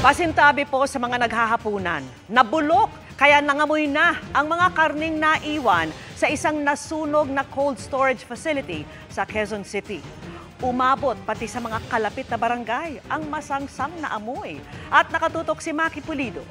Pasintabi po sa mga naghahapunan. Nabulok, kaya nangamoy na ang mga karning naiwan sa isang nasunog na cold storage facility sa Quezon City. Umabot pati sa mga kalapit na barangay ang masangsang na amoy. At nakatutok si Maki Pulido.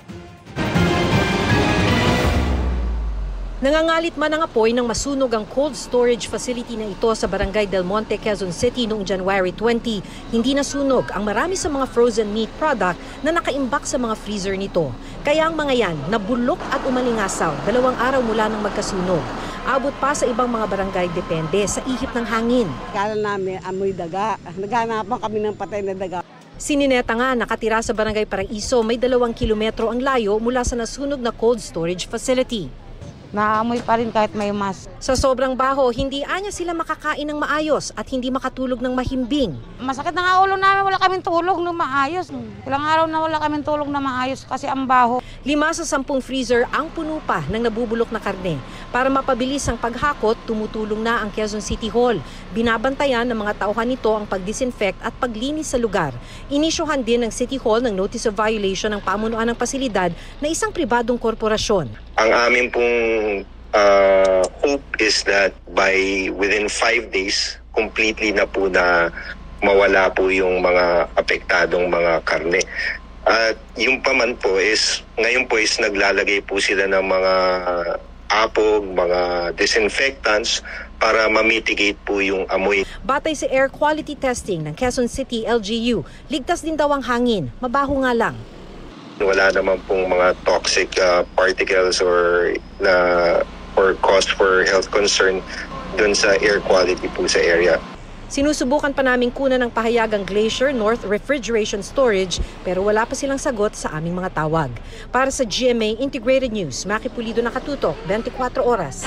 Nangangalit man ang apoy nang masunog ang cold storage facility na ito sa Barangay Del Monte, Quezon City noong January 20. Hindi nasunog ang marami sa mga frozen meat product na nakaimbak sa mga freezer nito. Kaya ang mga yan nabulok at umalingasaw 2 araw mula nang magkasunog. Abot pa sa ibang mga barangay depende sa ihip ng hangin. Kala namin amoy daga. Naghanapan kami ng patay na daga. Si Nineta nga nakatira sa Barangay Paraiso, may 2 kilometro ang layo mula sa nasunog na cold storage facility. Naamoy pa rin kahit may mask. Sa sobrang baho, hindi anya sila makakain ng maayos at hindi makatulog ng mahimbing. Masakit na nga ulo namin, wala kaming tulog ng maayos. Ilang araw na wala kaming tulog na maayos kasi ang baho. 5 sa 10 freezer ang puno pa ng nabubulok na karne. Para mapabilis ang paghakot, tumutulong na ang Quezon City Hall. Binabantayan ng mga tauhan nito ang pagdisinfect at paglinis sa lugar. Inisyuhan din ng City Hall ng Notice of Violation ng pamunuan ng pasilidad na isang pribadong korporasyon. Ang amin pong hope is that within 5 days, completely na po na mawala po yung mga apektadong mga karne. At yung paman po is, ngayon po is naglalagay po sila ng mga apog, mga disinfectants para ma-mitigate po yung amoy. Batay sa air quality testing ng Quezon City LGU, ligtas din daw ang hangin, mabaho nga lang. Wala naman pong mga toxic particles or cause for health concern dun sa air quality po sa area. Sinusubukan pa namin kunan ng pahayagang Glacier North Refrigeration Storage pero wala pa silang sagot sa aming mga tawag. Para sa GMA Integrated News, Maki Pulido, nakatutok, 24 oras.